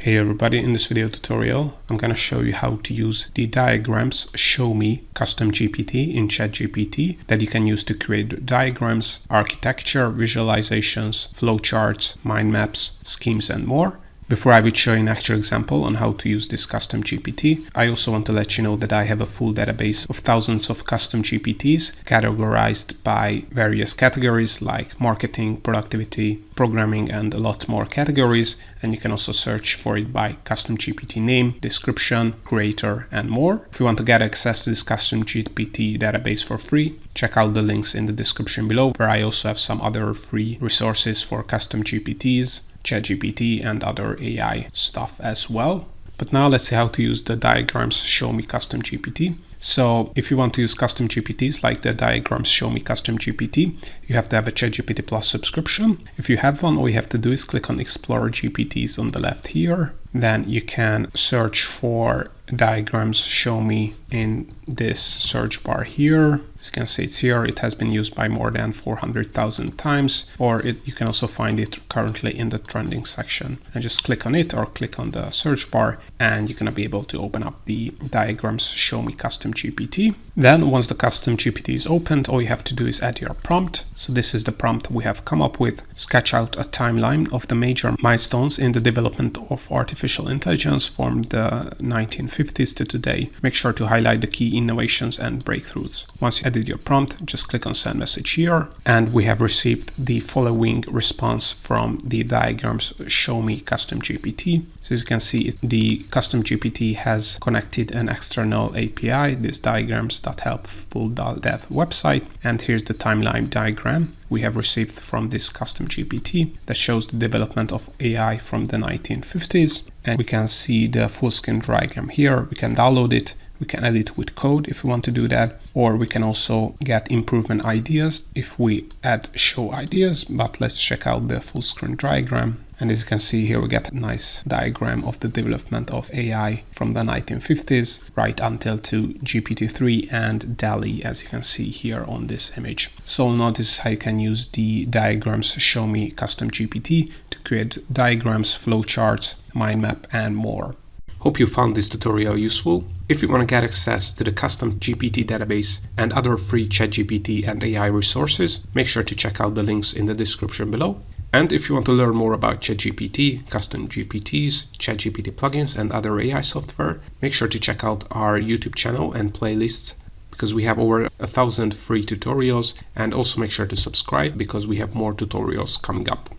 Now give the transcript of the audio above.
Hey everybody, in this video tutorial, I'm going to show you how to use the diagrams Show Me Custom GPT in ChatGPT that you can use to create diagrams, architecture, visualizations, flowcharts, mind maps, schemes, and more. Before I would show you an actual example on how to use this custom GPT, I also want to let you know that I have a full database of thousands of custom GPTs categorized by various categories like marketing, productivity, programming, and a lot more categories. And you can also search for it by custom GPT name, description, creator, and more. If you want to get access to this custom GPT database for free, check out the links in the description below, where I also have some other free resources for custom GPTs, ChatGPT, and other AI stuff as well. But now let's see how to use the diagrams Show Me Custom GPT. So if you want to use custom GPTs like the diagrams Show Me Custom GPT, you have to have a ChatGPT Plus subscription. If you have one, all you have to do is click on Explore GPTs on the left here. Then you can search for diagrams Show Me in this search bar here. As you can see, it's here. It has been used by more than 400,000 times, or you can also find it currently in the trending section. And just click on it or click on the search bar, and you're going to be able to open up the diagrams Show Me Custom GPT. Then once the custom GPT is opened, all you have to do is add your prompt. So this is the prompt we have come up with. Sketch out a timeline of the major milestones in the development of artificial intelligence from the 1950s to today. Make sure to highlight the key innovations and breakthroughs. Once you added your prompt, just click on send message here, and we have received the following response from the diagrams Show Me Custom GPT. So as you can see, the custom GPT has connected an external API, this diagrams.helpful.dev website, and here's the timeline diagram we have received from this custom GPT that shows the development of AI from the 1950s. And we can see the full screen diagram here. We can download it. We can edit with code if we want to do that, or we can also get improvement ideas if we add show ideas. But let's check out the full screen diagram. And as you can see here, we get a nice diagram of the development of AI from the 1950s right until to GPT-3 and DALL-E, as you can see here on this image. So now this is how you can use the diagrams Show Me Custom GPT to create diagrams, flowcharts, mind map, and more. Hope you found this tutorial useful. If you want to get access to the custom GPT database and other free ChatGPT and AI resources, make sure to check out the links in the description below. And if you want to learn more about ChatGPT, custom GPTs, ChatGPT plugins, and other AI software, make sure to check out our YouTube channel and playlists, because we have over 1,000 free tutorials. And also make sure to subscribe, because we have more tutorials coming up.